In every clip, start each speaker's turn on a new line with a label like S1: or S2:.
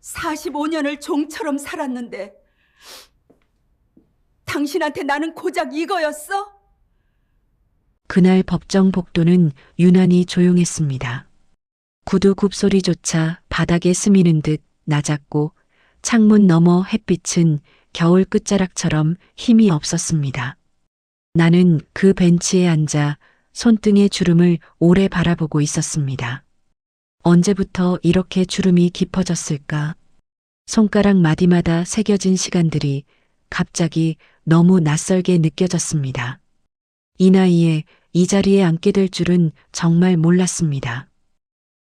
S1: 45년을 종처럼 살았는데 당신한테 나는 고작 이거였어?
S2: 그날 법정 복도는 유난히 조용했습니다. 구두 굽소리조차 바닥에 스미는 듯 낮았고 창문 너머 햇빛은 겨울 끝자락처럼 힘이 없었습니다. 나는 그 벤치에 앉아 손등의 주름을 오래 바라보고 있었습니다. 언제부터 이렇게 주름이 깊어졌을까? 손가락 마디마다 새겨진 시간들이 갑자기 너무 낯설게 느껴졌습니다. 이 나이에 이 자리에 앉게 될 줄은 정말 몰랐습니다.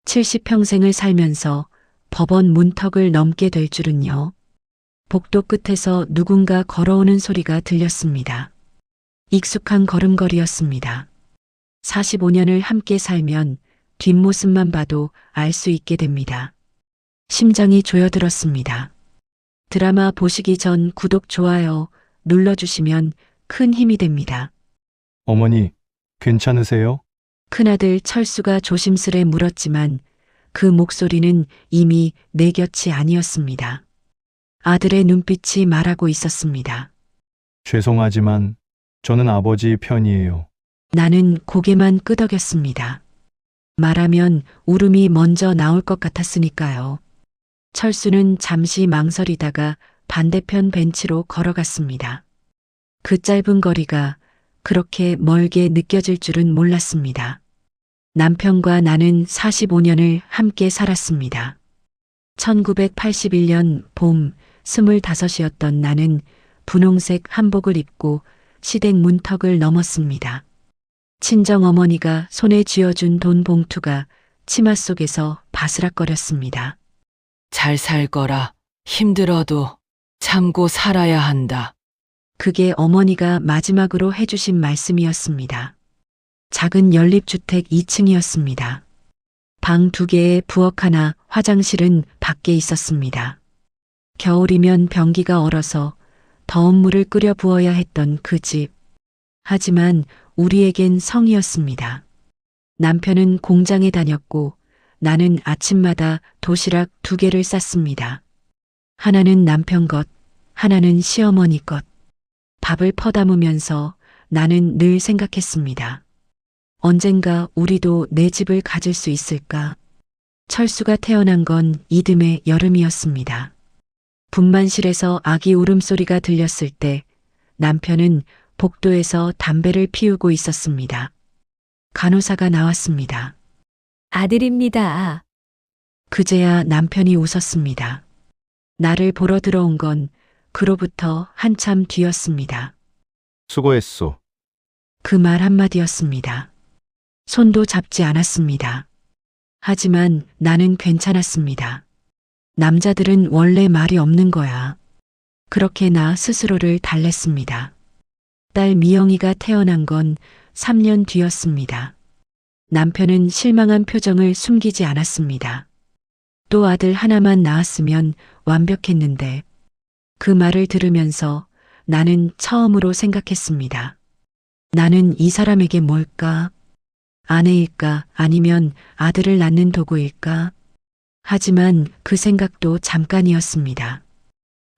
S2: 70평생을 살면서 법원 문턱을 넘게 될 줄은요. 복도 끝에서 누군가 걸어오는 소리가 들렸습니다. 익숙한 걸음걸이였습니다. 45년을 함께 살면 뒷모습만 봐도 알 수 있게 됩니다. 심장이 조여들었습니다. 드라마 보시기 전 구독, 좋아요 눌러주시면 큰 힘이 됩니다.
S3: 어머니, 괜찮으세요?
S2: 큰아들 철수가 조심스레 물었지만 그 목소리는 이미 내 곁이 아니었습니다. 아들의 눈빛이 말하고 있었습니다.
S3: 죄송하지만 저는 아버지 편이에요.
S2: 나는 고개만 끄덕였습니다. 말하면 울음이 먼저 나올 것 같았으니까요. 철수는 잠시 망설이다가 반대편 벤치로 걸어갔습니다. 그 짧은 거리가 그렇게 멀게 느껴질 줄은 몰랐습니다. 남편과 나는 45년을 함께 살았습니다. 1981년 봄 25이었던 나는 분홍색 한복을 입고 시댁 문턱을 넘었습니다. 친정어머니가 손에 쥐어준 돈 봉투가 치마 속에서 바스락거렸습니다.
S4: 잘 살 거라. 힘들어도 참고 살아야 한다.
S2: 그게 어머니가 마지막으로 해주신 말씀이었습니다. 작은 연립주택 2층이었습니다. 방 2개에 부엌 하나, 화장실은 밖에 있었습니다. 겨울이면 변기가 얼어서 더운 물을 끓여 부어야 했던 그 집. 하지만 우리에겐 성이었습니다. 남편은 공장에 다녔고 나는 아침마다 도시락 2개를 쌌습니다. 하나는 남편 것, 하나는 시어머니 것. 밥을 퍼담으면서 나는 늘 생각했습니다. 언젠가 우리도 내 집을 가질 수 있을까? 철수가 태어난 건 이듬해 여름이었습니다. 분만실에서 아기 울음소리가 들렸을 때 남편은 복도에서 담배를 피우고 있었습니다. 간호사가 나왔습니다.
S5: 아들입니다.
S2: 그제야 남편이 웃었습니다. 나를 보러 들어온 건 그로부터 한참 뒤였습니다.
S3: 수고했소.
S2: 그 말 한마디였습니다. 손도 잡지 않았습니다. 하지만 나는 괜찮았습니다. 남자들은 원래 말이 없는 거야. 그렇게 나 스스로를 달랬습니다. 딸 미영이가 태어난 건 3년 뒤였습니다. 남편은 실망한 표정을 숨기지 않았습니다. 또 아들 하나만 낳았으면 완벽했는데 그 말을 들으면서 나는 처음으로 생각했습니다. 나는 이 사람에게 뭘까? 아내일까? 아니면 아들을 낳는 도구일까? 하지만 그 생각도 잠깐이었습니다.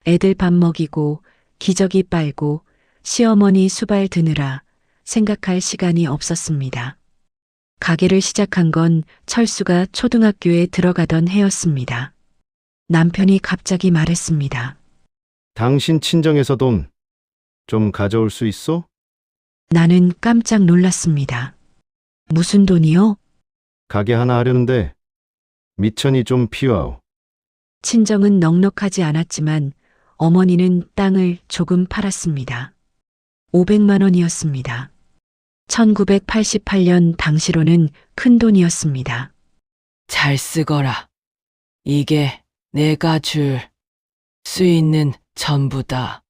S2: 애들 밥 먹이고 기저귀 빨고 시어머니 수발 드느라 생각할 시간이 없었습니다. 가게를 시작한 건 철수가 초등학교에 들어가던 해였습니다. 남편이 갑자기 말했습니다.
S3: 당신 친정에서 돈 좀 가져올 수 있어?
S2: 나는 깜짝 놀랐습니다. 무슨 돈이요?
S3: 가게 하나 하려는데 미천이 좀 필요하오.
S2: 친정은 넉넉하지 않았지만 어머니는 땅을 조금 팔았습니다. 500만 원이었습니다. 1988년 당시로는 큰 돈이었습니다.
S4: 잘 쓰거라. 이게 내가 줄 수 있는 전부다.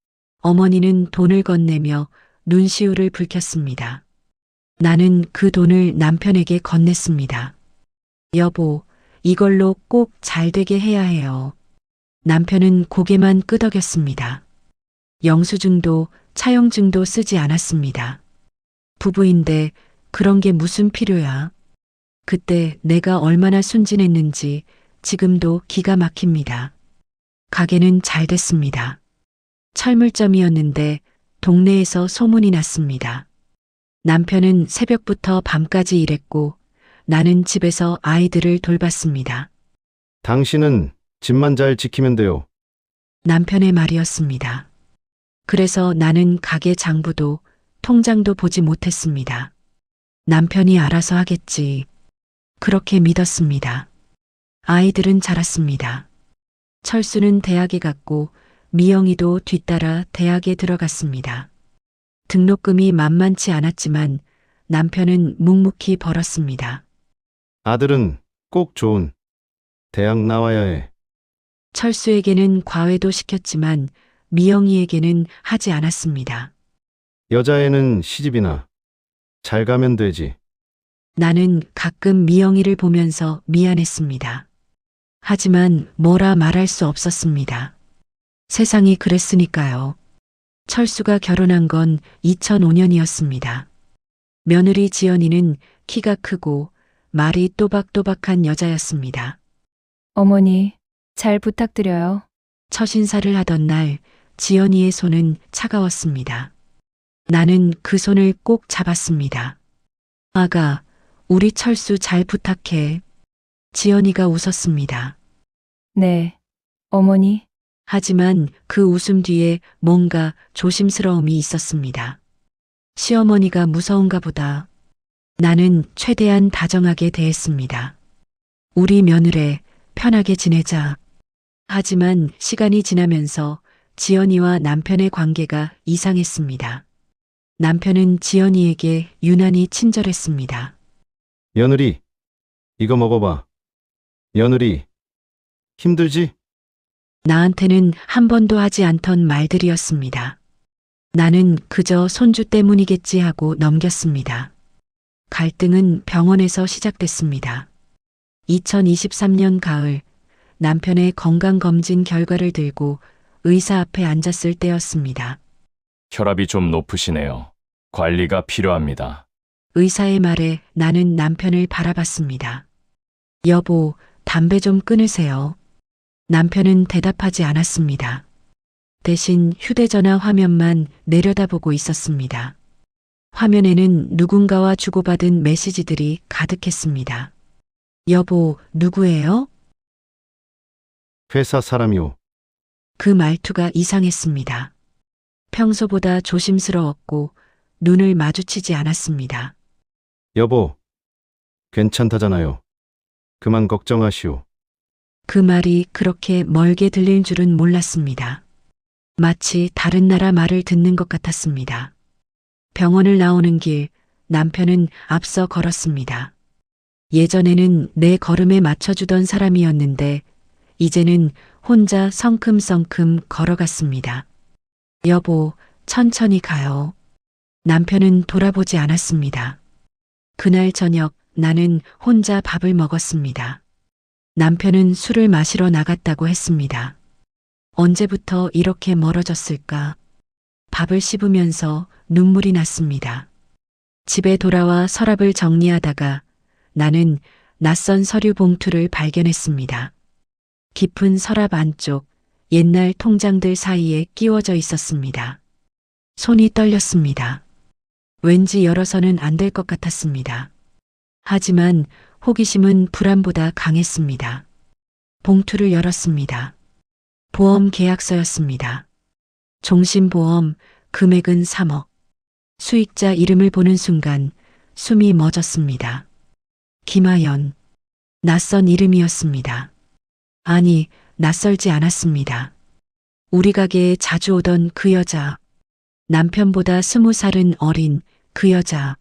S2: 어머니는 돈을 건네며 눈시울을 붉혔습니다. 나는 그 돈을 남편에게 건넸습니다. 여보, 이걸로 꼭 잘 되게 해야 해요. 남편은 고개만 끄덕였습니다. 영수증도 차용증도 쓰지 않았습니다. 부부인데 그런 게 무슨 필요야? 그때 내가 얼마나 순진했는지 지금도 기가 막힙니다. 가게는 잘 됐습니다. 철물점이었는데 동네에서 소문이 났습니다. 남편은 새벽부터 밤까지 일했고 나는 집에서 아이들을 돌봤습니다.
S3: 당신은 집만 잘 지키면 돼요.
S2: 남편의 말이었습니다. 그래서 나는 가게 장부도 통장도 보지 못했습니다. 남편이 알아서 하겠지. 그렇게 믿었습니다. 아이들은 자랐습니다. 철수는 대학에 갔고 미영이도 뒤따라 대학에 들어갔습니다. 등록금이 만만치 않았지만 남편은 묵묵히 벌었습니다.
S3: 아들은 꼭 좋은 대학 나와야 해.
S2: 철수에게는 과외도 시켰지만 미영이에게는 하지 않았습니다.
S3: 여자애는 시집이나 잘 가면 되지.
S2: 나는 가끔 미영이를 보면서 미안했습니다. 하지만 뭐라 말할 수 없었습니다. 세상이 그랬으니까요. 철수가 결혼한 건 2005년이었습니다. 며느리 지연이는 키가 크고 말이 또박또박한 여자였습니다.
S5: 어머니, 잘 부탁드려요.
S2: 첫 인사를 하던 날 지연이의 손은 차가웠습니다. 나는 그 손을 꼭 잡았습니다. 아가, 우리 철수 잘 부탁해. 지연이가 웃었습니다.
S5: 네, 어머니.
S2: 하지만 그 웃음 뒤에 뭔가 조심스러움이 있었습니다. 시어머니가 무서운가 보다. 나는 최대한 다정하게 대했습니다. 우리 며느래 편하게 지내자. 하지만 시간이 지나면서 지연이와 남편의 관계가 이상했습니다. 남편은 지연이에게 유난히 친절했습니다.
S3: 며느리, 이거 먹어봐. 며느리, 힘들지?
S2: 나한테는 한 번도 하지 않던 말들이었습니다. 나는 그저 손주 때문이겠지 하고 넘겼습니다. 갈등은 병원에서 시작됐습니다. 2023년 가을 남편의 건강검진 결과를 들고 의사 앞에 앉았을 때였습니다.
S6: 혈압이 좀 높으시네요. 관리가 필요합니다.
S2: 의사의 말에 나는 남편을 바라봤습니다. 여보, 담배 좀 끊으세요. 남편은 대답하지 않았습니다. 대신 휴대전화 화면만 내려다보고 있었습니다. 화면에는 누군가와 주고받은 메시지들이 가득했습니다. 여보, 누구예요?
S3: 회사 사람이오.
S2: 그 말투가 이상했습니다. 평소보다 조심스러웠고 눈을 마주치지 않았습니다.
S3: 여보, 괜찮다잖아요. 그만 걱정하시오.
S2: 그 말이 그렇게 멀게 들릴 줄은 몰랐습니다. 마치 다른 나라 말을 듣는 것 같았습니다. 병원을 나오는 길, 남편은 앞서 걸었습니다. 예전에는 내 걸음에 맞춰주던 사람이었는데, 이제는 혼자 성큼성큼 걸어갔습니다. 여보, 천천히 가요. 남편은 돌아보지 않았습니다. 그날 저녁 나는 혼자 밥을 먹었습니다. 남편은 술을 마시러 나갔다고 했습니다. 언제부터 이렇게 멀어졌을까? 밥을 씹으면서 눈물이 났습니다. 집에 돌아와 서랍을 정리하다가 나는 낯선 서류 봉투를 발견했습니다. 깊은 서랍 안쪽 옛날 통장들 사이에 끼워져 있었습니다. 손이 떨렸습니다. 왠지 열어서는 안 될 것 같았습니다. 하지만 호기심은 불안보다 강했습니다. 봉투를 열었습니다. 보험 계약서였습니다. 종신보험, 금액은 3억. 수익자 이름을 보는 순간 숨이 멎었습니다. 김하연. 낯선 이름이었습니다. 아니, 낯설지 않았습니다. 우리 가게에 자주 오던 그 여자. 남편보다 20살은 어린 그 여자.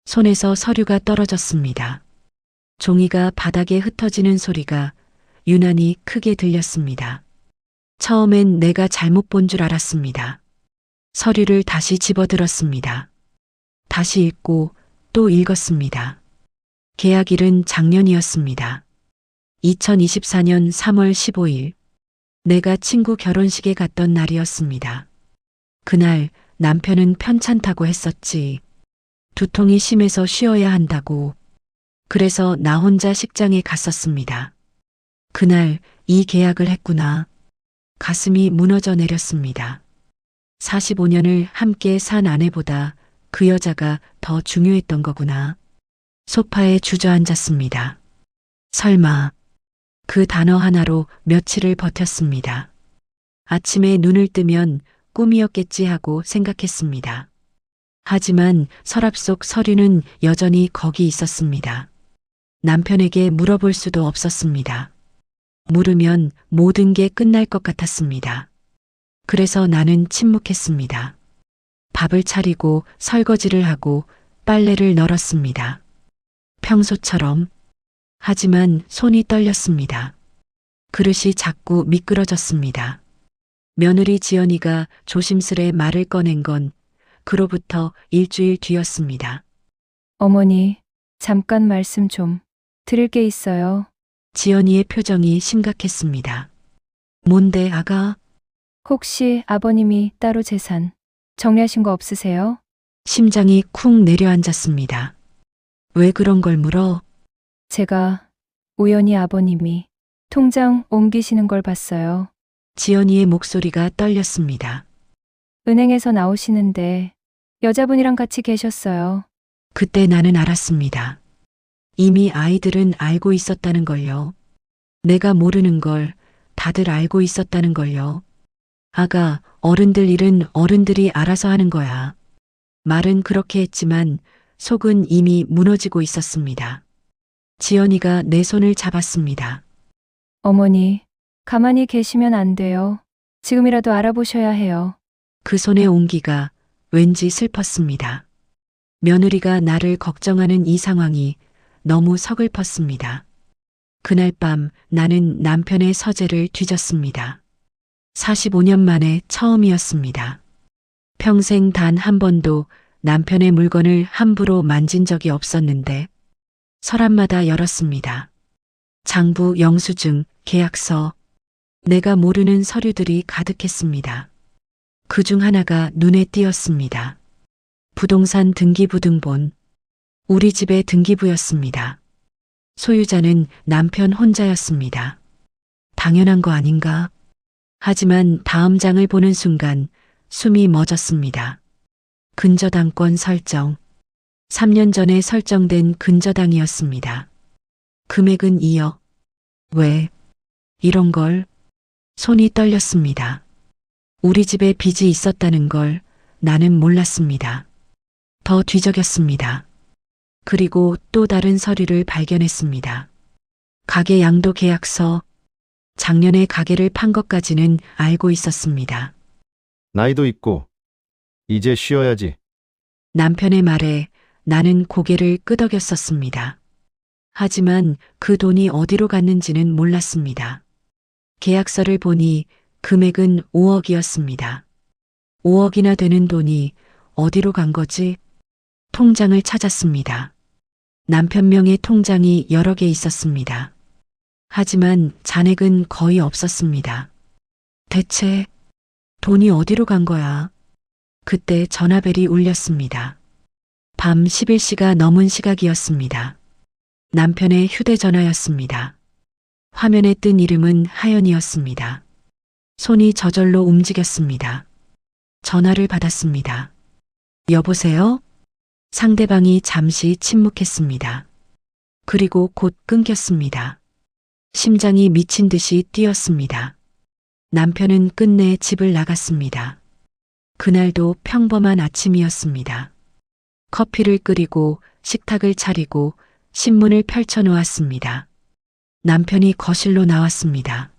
S2: 손에서 서류가 떨어졌습니다. 종이가 바닥에 흩어지는 소리가 유난히 크게 들렸습니다. 처음엔 내가 잘못 본 줄 알았습니다. 서류를 다시 집어들었습니다. 다시 읽고 또 읽었습니다. 계약일은 작년이었습니다. 2024년 3월 15일. 내가 친구 결혼식에 갔던 날이었습니다. 그날 남편은 편찮다고 했었지. 두통이 심해서 쉬어야 한다고. 그래서 나 혼자 식장에 갔었습니다. 그날 이 계약을 했구나. 가슴이 무너져 내렸습니다. 45년을 함께 산 아내보다 그 여자가 더 중요했던 거구나. 소파에 주저앉았습니다. 설마 그 단어 하나로 며칠을 버텼습니다. 아침에 눈을 뜨면 꿈이었겠지 하고 생각했습니다. 하지만 서랍 속 서류는 여전히 거기 있었습니다. 남편에게 물어볼 수도 없었습니다. 물으면 모든 게 끝날 것 같았습니다. 그래서 나는 침묵했습니다. 밥을 차리고 설거지를 하고 빨래를 널었습니다. 평소처럼. 하지만 손이 떨렸습니다. 그릇이 자꾸 미끄러졌습니다. 며느리 지연이가 조심스레 말을 꺼낸 건 그로부터 일주일 뒤였습니다.
S5: 어머니, 잠깐 말씀 좀 드릴 게 있어요.
S2: 지연이의 표정이 심각했습니다. 뭔데, 아가?
S5: 혹시 아버님이 따로 재산 정리하신 거 없으세요?
S2: 심장이 쿵 내려앉았습니다. 왜 그런 걸 물어?
S5: 제가 우연히 아버님이 통장 옮기시는 걸 봤어요.
S2: 지연이의 목소리가 떨렸습니다.
S5: 은행에서 나오시는데 여자분이랑 같이 계셨어요.
S2: 그때 나는 알았습니다. 이미 아이들은 알고 있었다는 걸요. 내가 모르는 걸 다들 알고 있었다는 걸요. 아가, 어른들 일은 어른들이 알아서 하는 거야. 말은 그렇게 했지만 속은 이미 무너지고 있었습니다. 지연이가 내 손을 잡았습니다.
S5: 어머니, 가만히 계시면 안 돼요. 지금이라도 알아보셔야 해요.
S2: 그 손의 온기가 왠지 슬펐습니다. 며느리가 나를 걱정하는 이 상황이 너무 서글펐습니다. 그날 밤 나는 남편의 서재를 뒤졌습니다. 45년 만에 처음이었습니다. 평생 단 한 번도 남편의 물건을 함부로 만진 적이 없었는데 서랍마다 열었습니다. 장부 영수증, 계약서, 내가 모르는 서류들이 가득했습니다. 그중 하나가 눈에 띄었습니다. 부동산 등기부등본, 우리 집의 등기부였습니다. 소유자는 남편 혼자였습니다. 당연한 거 아닌가? 하지만 다음 장을 보는 순간 숨이 멎었습니다. 근저당권 설정. 3년 전에 설정된 근저당이었습니다. 금액은 2억. 왜? 이런 걸? 손이 떨렸습니다. 우리 집에 빚이 있었다는 걸 나는 몰랐습니다. 더 뒤적였습니다. 그리고 또 다른 서류를 발견했습니다. 가게 양도 계약서, 작년에 가게를 판 것까지는 알고 있었습니다.
S3: 나이도 있고 이제 쉬어야지.
S2: 남편의 말에 나는 고개를 끄덕였었습니다. 하지만 그 돈이 어디로 갔는지는 몰랐습니다. 계약서를 보니 금액은 5억이었습니다. 5억이나 되는 돈이 어디로 간 거지? 통장을 찾았습니다. 남편 명의 통장이 여러 개 있었습니다. 하지만 잔액은 거의 없었습니다. 대체 돈이 어디로 간 거야? 그때 전화벨이 울렸습니다. 밤 11시가 넘은 시각이었습니다. 남편의 휴대전화였습니다. 화면에 뜬 이름은 하연이었습니다. 손이 저절로 움직였습니다. 전화를 받았습니다. 여보세요? 상대방이 잠시 침묵했습니다. 그리고 곧 끊겼습니다. 심장이 미친 듯이 뛰었습니다. 남편은 끝내 집을 나갔습니다. 그날도 평범한 아침이었습니다. 커피를 끓이고 식탁을 차리고 신문을 펼쳐 놓았습니다. 남편이 거실로 나왔습니다.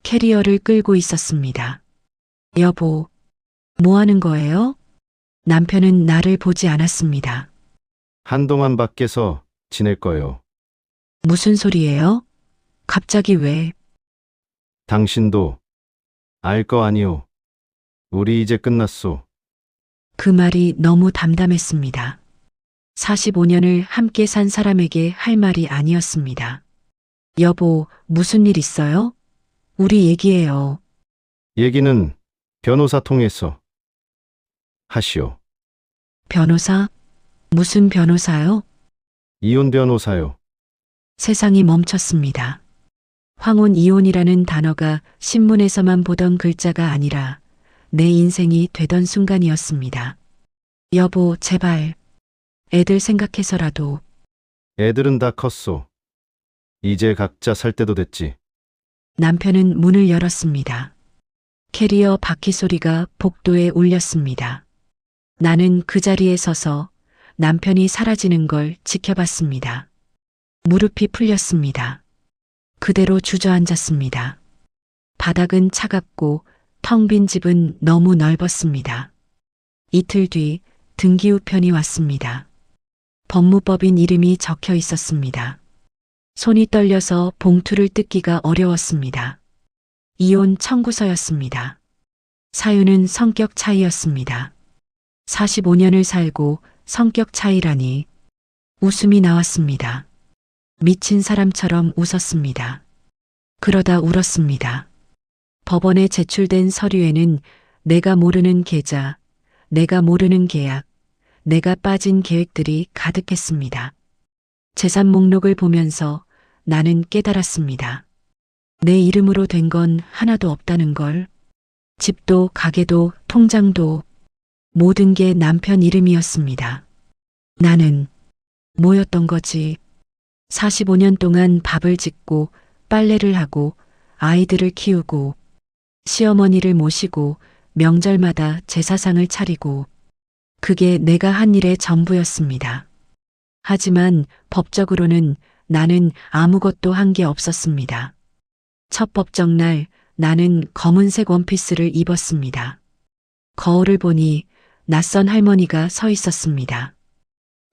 S2: 캐리어를 끌고 있었습니다. 여보, 뭐 하는 거예요? 남편은 나를 보지 않았습니다.
S3: 한동안 밖에서 지낼 거요.
S2: 무슨 소리예요? 갑자기 왜?
S3: 당신도 알 거 아니오. 우리 이제 끝났소.
S2: 그 말이 너무 담담했습니다. 45년을 함께 산 사람에게 할 말이 아니었습니다. 여보, 무슨 일 있어요? 우리 얘기해요.
S3: 얘기는 변호사 통해서 하시오.
S2: 변호사? 무슨 변호사요?
S3: 이혼 변호사요.
S2: 세상이 멈췄습니다. 황혼 이혼이라는 단어가 신문에서만 보던 글자가 아니라 내 인생이 되던 순간이었습니다. 여보, 제발. 애들 생각해서라도.
S3: 애들은 다 컸소. 이제 각자 살 때도 됐지.
S2: 남편은 문을 열었습니다. 캐리어 바퀴 소리가 복도에 울렸습니다. 나는 그 자리에 서서 남편이 사라지는 걸 지켜봤습니다. 무릎이 풀렸습니다. 그대로 주저앉았습니다. 바닥은 차갑고 텅 빈 집은 너무 넓었습니다. 이틀 뒤 등기우편이 왔습니다. 법무법인 이름이 적혀 있었습니다. 손이 떨려서 봉투를 뜯기가 어려웠습니다. 이혼 청구서였습니다. 사유는 성격 차이였습니다. 45년을 살고 성격 차이라니. 웃음이 나왔습니다. 미친 사람처럼 웃었습니다. 그러다 울었습니다. 법원에 제출된 서류에는 내가 모르는 계좌, 내가 모르는 계약, 내가 빠진 계획들이 가득했습니다. 재산 목록을 보면서 나는 깨달았습니다. 내 이름으로 된 건 하나도 없다는 걸. 집도 가게도 통장도 모든 게 남편 이름이었습니다. 나는 뭐였던 거지? 45년 동안 밥을 짓고 빨래를 하고 아이들을 키우고 시어머니를 모시고 명절마다 제사상을 차리고 그게 내가 한 일의 전부였습니다. 하지만 법적으로는 나는 아무것도 한 게 없었습니다. 첫 법정 날 나는 검은색 원피스를 입었습니다. 거울을 보니 낯선 할머니가 서 있었습니다.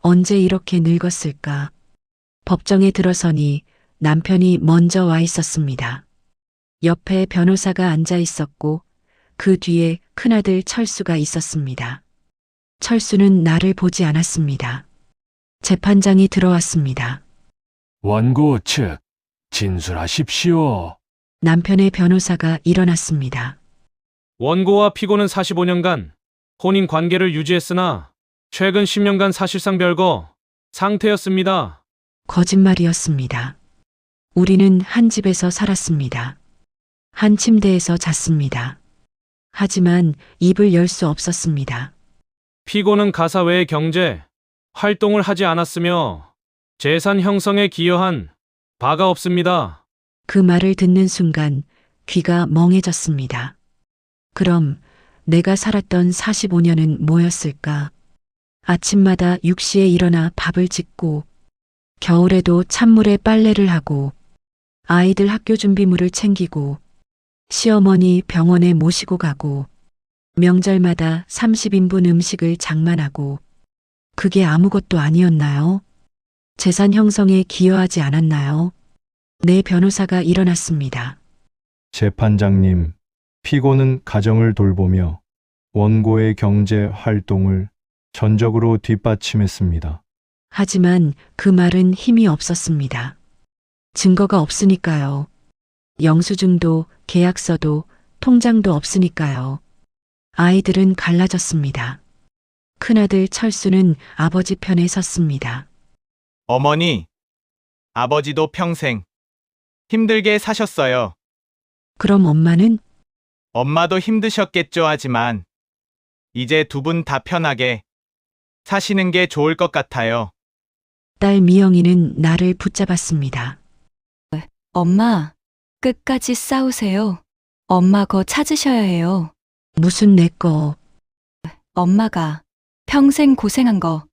S2: 언제 이렇게 늙었을까? 법정에 들어서니 남편이 먼저 와 있었습니다. 옆에 변호사가 앉아 있었고 그 뒤에 큰아들 철수가 있었습니다. 철수는 나를 보지 않았습니다. 재판장이 들어왔습니다.
S7: 원고 측, 진술하십시오.
S2: 남편의 변호사가 일어났습니다.
S8: 원고와 피고는 45년간 혼인 관계를 유지했으나 최근 10년간 사실상 별거 상태였습니다.
S2: 거짓말이었습니다. 우리는 한 집에서 살았습니다. 한 침대에서 잤습니다. 하지만 입을 열 수 없었습니다.
S8: 피고는 가사 외의 경제 활동을 하지 않았으며 재산 형성에 기여한 바가 없습니다.
S2: 그 말을 듣는 순간 귀가 멍해졌습니다. 그럼 내가 살았던 45년은 뭐였을까? 아침마다 6시에 일어나 밥을 짓고 겨울에도 찬물에 빨래를 하고 아이들 학교 준비물을 챙기고 시어머니 병원에 모시고 가고 명절마다 30인분 음식을 장만하고 그게 아무것도 아니었나요? 재산 형성에 기여하지 않았나요? 내 변호사가 일어났습니다.
S9: 재판장님, 피고는 가정을 돌보며 원고의 경제 활동을 전적으로 뒷받침했습니다.
S2: 하지만 그 말은 힘이 없었습니다. 증거가 없으니까요. 영수증도 계약서도 통장도 없으니까요. 아이들은 갈라졌습니다. 큰아들 철수는 아버지 편에 섰습니다.
S10: 어머니, 아버지도 평생 힘들게 사셨어요.
S2: 그럼 엄마는?
S10: 엄마도 힘드셨겠죠 하지만 이제 두 분 다 편하게 사시는 게 좋을 것 같아요.
S2: 딸 미영이는 나를 붙잡았습니다.
S11: 엄마, 끝까지 싸우세요. 엄마 거 찾으셔야 해요.
S2: 무슨 내 거?
S11: 엄마가 평생 고생한 거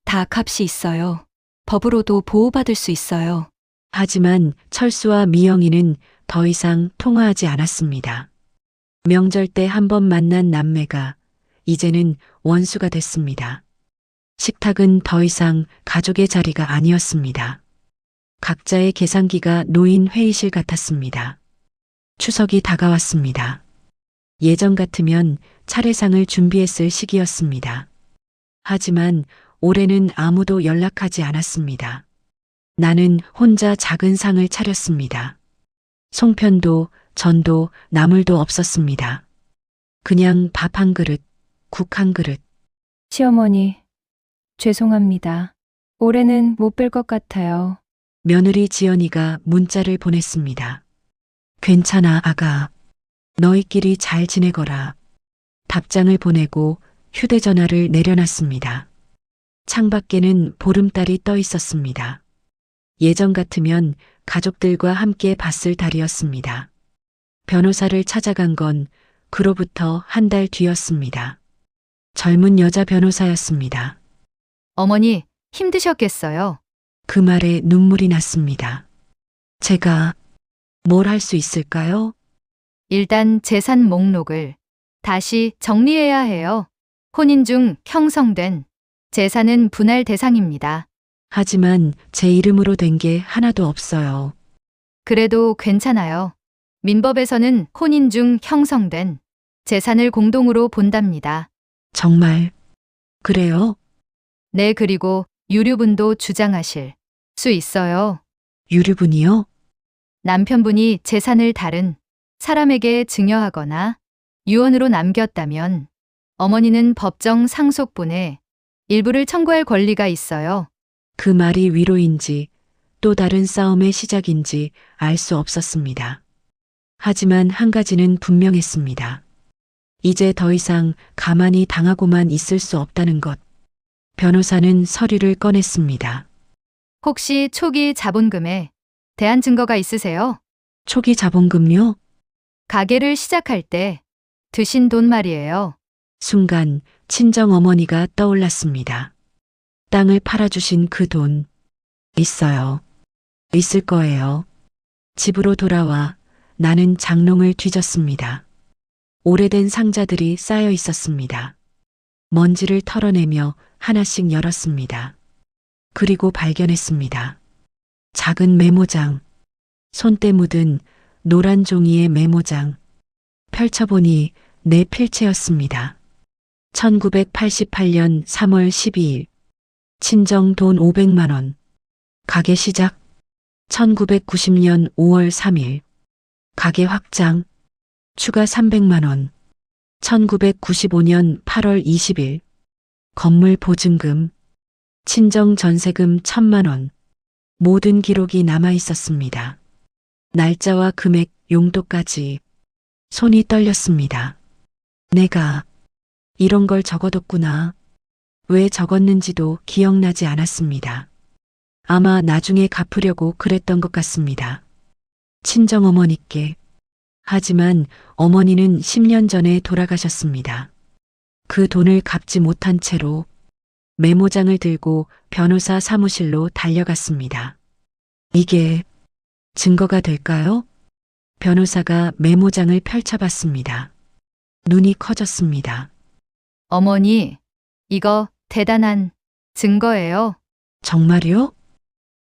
S11: 다 값이 있어요. 법으로도 보호받을 수 있어요.
S2: 하지만 철수와 미영이는 더 이상 통화하지 않았습니다. 명절 때 한 번 만난 남매가 이제는 원수가 됐습니다. 식탁은 더 이상 가족의 자리가 아니었습니다. 각자의 계산기가 놓인 회의실 같았습니다. 추석이 다가왔습니다. 예전 같으면 차례상을 준비했을 시기였습니다. 하지만 올해는 아무도 연락하지 않았습니다. 나는 혼자 작은 상을 차렸습니다. 송편도 전도 나물도 없었습니다. 그냥 밥 한 그릇, 국 한 그릇.
S5: 시어머니, 죄송합니다. 올해는 못 뵐 것 같아요.
S2: 며느리 지연이가 문자를 보냈습니다. 괜찮아, 아가. 너희끼리 잘 지내거라. 답장을 보내고 휴대전화를 내려놨습니다. 창밖에는 보름달이 떠 있었습니다. 예전 같으면 가족들과 함께 봤을 달이었습니다. 변호사를 찾아간 건 그로부터 한 달 뒤였습니다. 젊은 여자 변호사였습니다.
S5: 어머니, 힘드셨겠어요?
S2: 그 말에 눈물이 났습니다. 제가 뭘 할 수 있을까요?
S5: 일단 재산 목록을 다시 정리해야 해요. 혼인 중 형성된 재산은 분할 대상입니다.
S2: 하지만 제 이름으로 된 게 하나도 없어요.
S5: 그래도 괜찮아요. 민법에서는 혼인 중 형성된 재산을 공동으로 본답니다.
S2: 정말 그래요?
S5: 네, 그리고 유류분도 주장하실 수 있어요.
S2: 유류분이요?
S5: 남편분이 재산을 다른 사람에게 증여하거나 유언으로 남겼다면 어머니는 법정 상속분의 일부를 청구할 권리가 있어요.
S2: 그 말이 위로인지 또 다른 싸움의 시작인지 알 수 없었습니다. 하지만 한 가지는 분명했습니다. 이제 더 이상 가만히 당하고만 있을 수 없다는 것. 변호사는 서류를 꺼냈습니다.
S5: 혹시 초기 자본금에 대한 증거가 있으세요?
S2: 초기 자본금요?
S5: 가게를 시작할 때 드신 돈 말이에요.
S2: 순간 친정 어머니가 떠올랐습니다. 땅을 팔아주신 그 돈. 있어요. 있을 거예요. 집으로 돌아와 나는 장롱을 뒤졌습니다. 오래된 상자들이 쌓여 있었습니다. 먼지를 털어내며 하나씩 열었습니다. 그리고 발견했습니다. 작은 메모장. 손때 묻은 노란 종이의 메모장. 펼쳐보니 내 필체였습니다. 1988년 3월 12일. 친정 돈 500만 원. 가게 시작. 1990년 5월 3일. 가게 확장. 추가 300만 원. 1995년 8월 20일. 건물 보증금. 친정 전세금 1000만 원. 모든 기록이 남아 있었습니다. 날짜와 금액, 용도까지. 손이 떨렸습니다. 내가 이런 걸 적어뒀구나. 왜 적었는지도 기억나지 않았습니다. 아마 나중에 갚으려고 그랬던 것 같습니다. 친정어머니께. 하지만 어머니는 10년 전에 돌아가셨습니다. 그 돈을 갚지 못한 채로 메모장을 들고 변호사 사무실로 달려갔습니다. 이게 증거가 될까요? 변호사가 메모장을 펼쳐봤습니다. 눈이 커졌습니다.
S5: 어머니, 이거 대단한 증거예요.
S2: 정말요?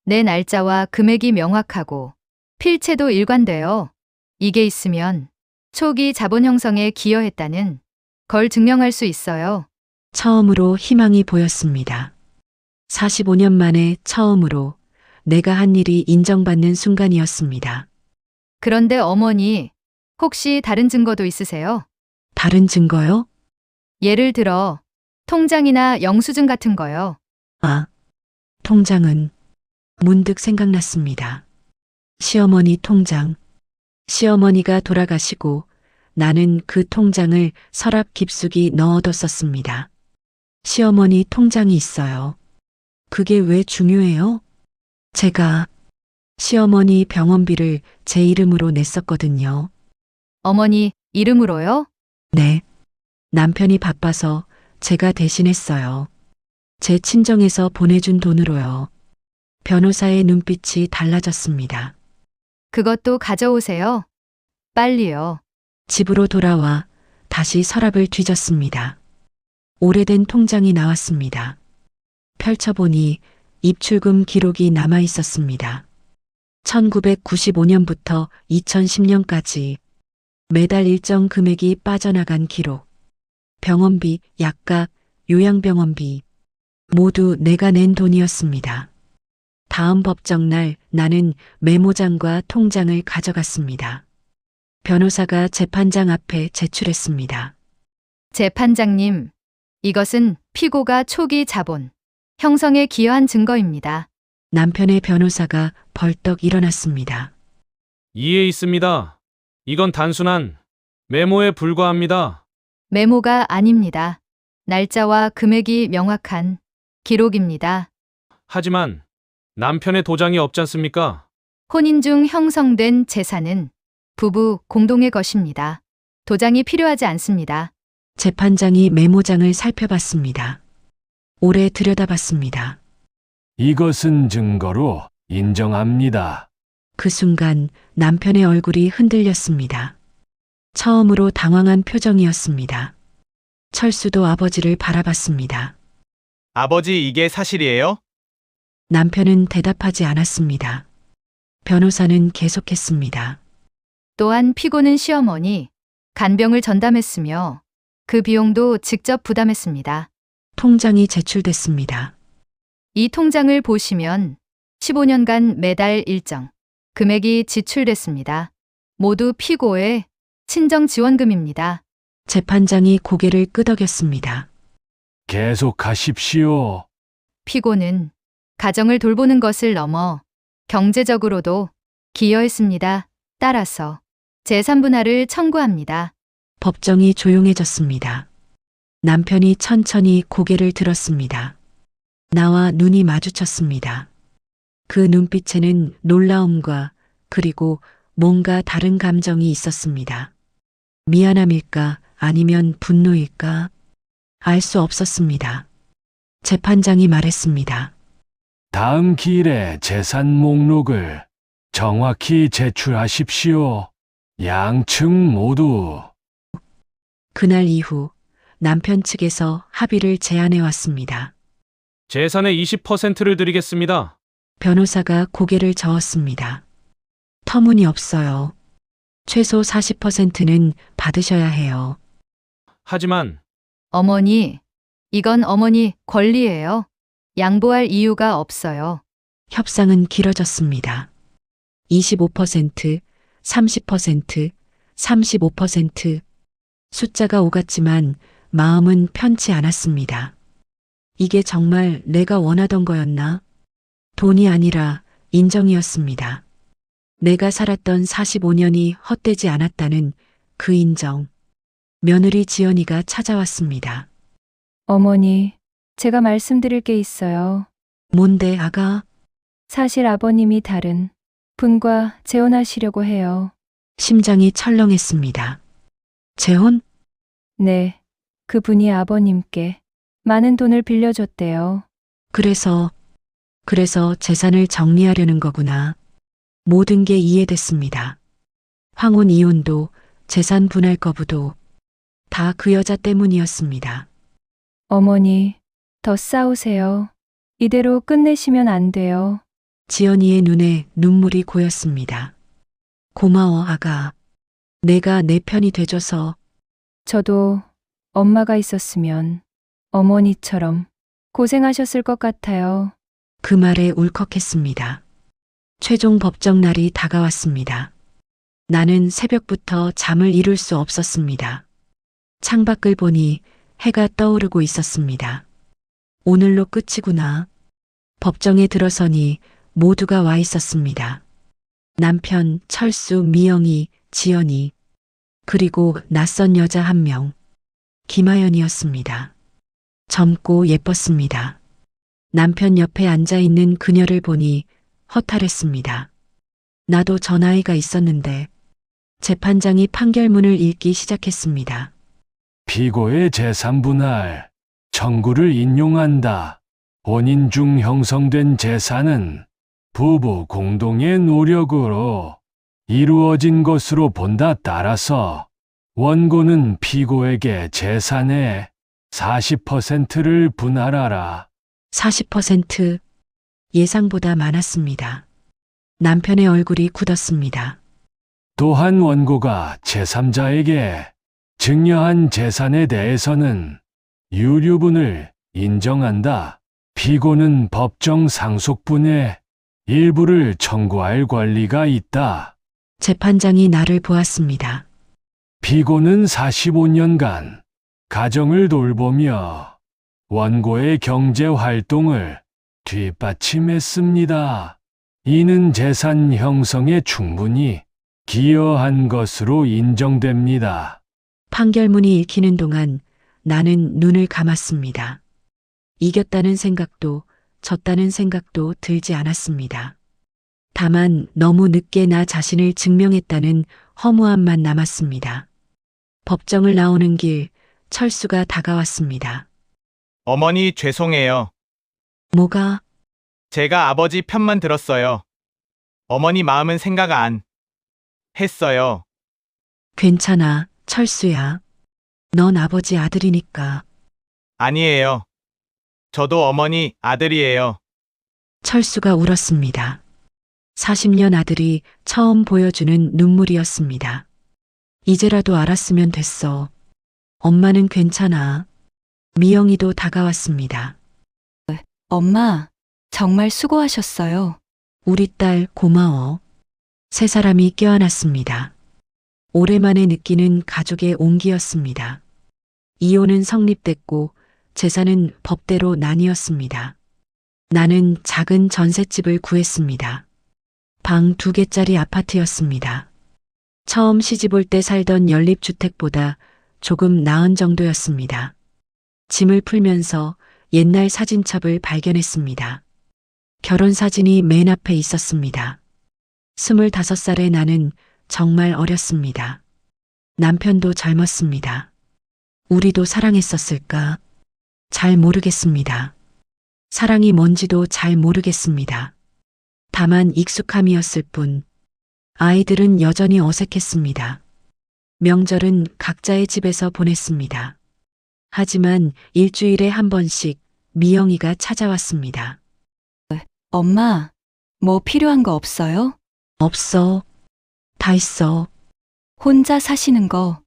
S5: 내 날짜와 금액이 명확하고 필체도 일관돼요. 이게 있으면 초기 자본 형성에 기여했다는 걸 증명할 수 있어요.
S2: 처음으로 희망이 보였습니다. 45년 만에 처음으로 내가 한 일이 인정받는 순간이었습니다.
S5: 그런데 어머니, 혹시 다른 증거도 있으세요?
S2: 다른 증거요?
S5: 예를 들어 통장이나 영수증 같은 거요.
S2: 아, 통장은 문득 생각났습니다. 시어머니 통장. 시어머니가 돌아가시고 나는 그 통장을 서랍 깊숙이 넣어뒀었습니다. 시어머니 통장이 있어요. 그게 왜 중요해요? 제가 시어머니 병원비를 제 이름으로 냈었거든요.
S5: 어머니 이름으로요?
S2: 네. 남편이 바빠서 제가 대신했어요. 제 친정에서 보내준 돈으로요. 변호사의 눈빛이 달라졌습니다.
S5: 그것도 가져오세요. 빨리요.
S2: 집으로 돌아와 다시 서랍을 뒤졌습니다. 오래된 통장이 나왔습니다. 펼쳐보니 입출금 기록이 남아 있었습니다. 1995년부터 2010년까지 매달 일정 금액이 빠져나간 기록. 병원비, 약값, 요양병원비. 모두 내가 낸 돈이었습니다. 다음 법정날 나는 메모장과 통장을 가져갔습니다. 변호사가 재판장 앞에 제출했습니다.
S5: 재판장님, 이것은 피고가 초기 자본 형성에 기여한 증거입니다.
S2: 남편의 변호사가 벌떡 일어났습니다.
S8: 이해 있습니다. 이건 단순한 메모에 불과합니다.
S5: 메모가 아닙니다. 날짜와 금액이 명확한 기록입니다.
S8: 하지만 남편의 도장이 없지 않습니까?
S5: 혼인 중 형성된 재산은 부부 공동의 것입니다. 도장이 필요하지 않습니다.
S2: 재판장이 메모장을 살펴봤습니다. 오래 들여다봤습니다.
S7: 이것은 증거로 인정합니다.
S2: 그 순간 남편의 얼굴이 흔들렸습니다. 처음으로 당황한 표정이었습니다. 철수도 아버지를 바라봤습니다.
S10: 아버지, 이게 사실이에요?
S2: 남편은 대답하지 않았습니다. 변호사는 계속했습니다.
S5: 또한 피고는 시어머니 간병을 전담했으며 그 비용도 직접 부담했습니다.
S2: 통장이 제출됐습니다.
S5: 이 통장을 보시면 15년간 매달 일정 금액이 지출됐습니다. 모두 피고의 친정 지원금입니다.
S2: 재판장이 고개를 끄덕였습니다.
S7: 계속하십시오.
S5: 피고는 가정을 돌보는 것을 넘어 경제적으로도 기여했습니다. 따라서 재산 분할을 청구합니다.
S2: 법정이 조용해졌습니다. 남편이 천천히 고개를 들었습니다. 나와 눈이 마주쳤습니다. 그 눈빛에는 놀라움과 그리고 뭔가 다른 감정이 있었습니다. 미안함일까 아니면 분노일까? 알 수 없었습니다. 재판장이 말했습니다.
S7: 다음 기일에 재산 목록을 정확히 제출하십시오. 양측 모두.
S2: 그날 이후 남편 측에서 합의를 제안해 왔습니다.
S8: 재산의 20%를 드리겠습니다.
S2: 변호사가 고개를 저었습니다. 터무니없어요. 최소 40%는 받으셔야 해요.
S8: 하지만
S5: 어머니, 이건 어머니 권리예요. 양보할 이유가 없어요.
S2: 협상은 길어졌습니다. 25%, 30%, 35%. 숫자가 오갔지만 마음은 편치 않았습니다. 이게 정말 내가 원하던 거였나? 돈이 아니라 인정이었습니다. 내가 살았던 45년이 헛되지 않았다는 그 인정. 며느리 지연이가 찾아왔습니다.
S12: 어머니, 제가 말씀드릴 게 있어요.
S2: 뭔데, 아가?
S12: 사실 아버님이 다른 분과 재혼하시려고 해요.
S2: 심장이 철렁했습니다. 재혼?
S12: 네, 그분이 아버님께 많은 돈을 빌려줬대요.
S2: 그래서 재산을 정리하려는 거구나. 모든 게 이해됐습니다. 황혼 이혼도 재산 분할 거부도 다 그 여자 때문이었습니다.
S12: 어머니, 더 싸우세요. 이대로 끝내시면 안 돼요.
S2: 지연이의 눈에 눈물이 고였습니다. 고마워, 아가. 내가 내 편이 돼줘서.
S12: 저도 엄마가 있었으면 어머니처럼 고생하셨을 것 같아요.
S2: 그 말에 울컥했습니다. 최종 법정 날이 다가왔습니다. 나는 새벽부터 잠을 이룰 수 없었습니다. 창밖을 보니 해가 떠오르고 있었습니다. 오늘로 끝이구나. 법정에 들어서니 모두가 와 있었습니다. 남편, 철수, 미영이, 지연이, 그리고 낯선 여자 한 명, 김하연이었습니다. 젊고 예뻤습니다. 남편 옆에 앉아있는 그녀를 보니 허탈했습니다. 나도 저 나이가 있었는데. 재판장이 판결문을 읽기 시작했습니다.
S7: 피고의 재산 분할 청구를 인용한다. 혼인 중 형성된 재산은 부부 공동의 노력으로 이루어진 것으로 본다. 따라서 원고는 피고에게 재산의 40%를 분할하라.
S2: 40% 예상보다 많았습니다. 남편의 얼굴이 굳었습니다.
S7: 또한 원고가 제3자에게 증여한 재산에 대해서는 유류분을 인정한다. 피고는 법정 상속분의 일부를 청구할 권리가 있다.
S2: 재판장이 나를 보았습니다.
S7: 피고는 45년간 가정을 돌보며 원고의 경제 활동을 뒷받침했습니다. 이는 재산 형성에 충분히 기여한 것으로 인정됩니다.
S2: 판결문이 읽히는 동안 나는 눈을 감았습니다. 이겼다는 생각도 졌다는 생각도 들지 않았습니다. 다만 너무 늦게 나 자신을 증명했다는 허무함만 남았습니다. 법정을 나오는 길 철수가 다가왔습니다.
S10: 어머니 죄송해요.
S2: 뭐가?
S10: 제가 아버지 편만 들었어요. 어머니 마음은 생각 안 했어요.
S2: 괜찮아, 철수야. 넌 아버지 아들이니까.
S10: 아니에요. 저도 어머니 아들이에요.
S2: 철수가 울었습니다. 40년 아들이 처음 보여주는 눈물이었습니다. 이제라도 알았으면 됐어. 엄마는 괜찮아. 미영이도 다가왔습니다.
S11: 엄마, 정말 수고하셨어요.
S2: 우리 딸 고마워. 세 사람이 껴안았습니다. 오랜만에 느끼는 가족의 온기였습니다. 이혼은 성립됐고 재산은 법대로 나뉘었습니다. 나는 작은 전셋집을 구했습니다. 방 2개짜리 아파트였습니다. 처음 시집 올 때 살던 연립주택보다 조금 나은 정도였습니다. 짐을 풀면서 옛날 사진첩을 발견했습니다. 결혼사진이 맨 앞에 있었습니다. 25살의 나는 정말 어렸습니다. 남편도 젊었습니다. 우리도 사랑했었을까? 잘 모르겠습니다. 사랑이 뭔지도 잘 모르겠습니다. 다만 익숙함이었을 뿐. 아이들은 여전히 어색했습니다. 명절은 각자의 집에서 보냈습니다. 하지만 일주일에 한 번씩 미영이가 찾아왔습니다.
S11: 엄마, 뭐 필요한 거 없어요?
S2: 없어. 다 있어.
S11: 혼자 사시는 거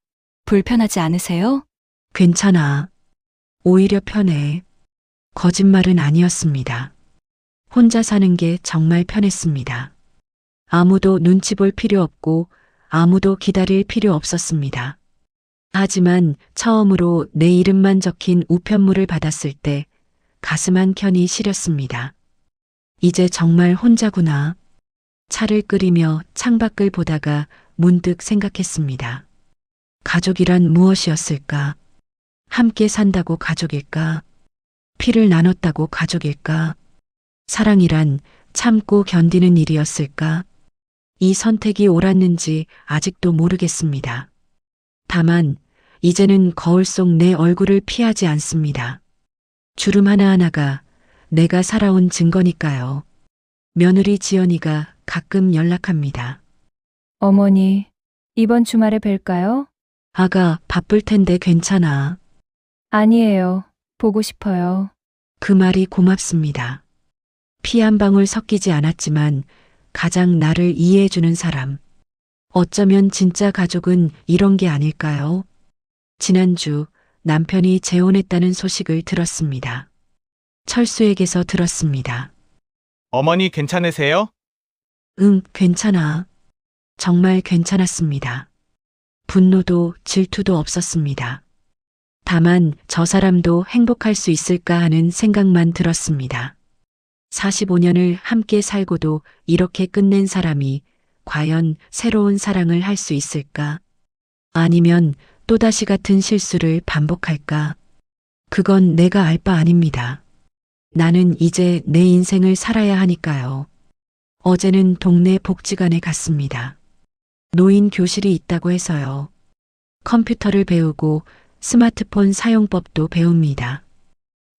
S11: 불편하지 않으세요?
S2: 괜찮아. 오히려 편해. 거짓말은 아니었습니다. 혼자 사는 게 정말 편했습니다. 아무도 눈치 볼 필요 없고 아무도 기다릴 필요 없었습니다. 하지만 처음으로 내 이름만 적힌 우편물을 받았을 때 가슴 한켠이 시렸습니다. 이제 정말 혼자구나. 차를 끓이며 창밖을 보다가 문득 생각했습니다. 가족이란 무엇이었을까? 함께 산다고 가족일까? 피를 나눴다고 가족일까? 사랑이란 참고 견디는 일이었을까? 이 선택이 옳았는지 아직도 모르겠습니다. 다만 이제는 거울 속 내 얼굴을 피하지 않습니다. 주름 하나하나가 내가 살아온 증거니까요. 며느리 지연이가 가끔 연락합니다.
S12: 어머니, 이번 주말에 뵐까요?
S2: 아가 바쁠 텐데 괜찮아.
S12: 아니에요. 보고 싶어요.
S2: 그 말이 고맙습니다. 피 한 방울 섞이지 않았지만 가장 나를 이해해주는 사람. 어쩌면 진짜 가족은 이런 게 아닐까요? 지난주 남편이 재혼했다는 소식을 들었습니다. 철수에게서 들었습니다.
S10: 어머니 괜찮으세요?
S2: 응, 괜찮아. 정말 괜찮았습니다. 분노도 질투도 없었습니다. 다만 저 사람도 행복할 수 있을까 하는 생각만 들었습니다. 45년을 함께 살고도 이렇게 끝낸 사람이 과연 새로운 사랑을 할 수 있을까? 아니면 또다시 같은 실수를 반복할까? 그건 내가 알 바 아닙니다. 나는 이제 내 인생을 살아야 하니까요. 어제는 동네 복지관에 갔습니다. 노인 교실이 있다고 해서요. 컴퓨터를 배우고 스마트폰 사용법도 배웁니다.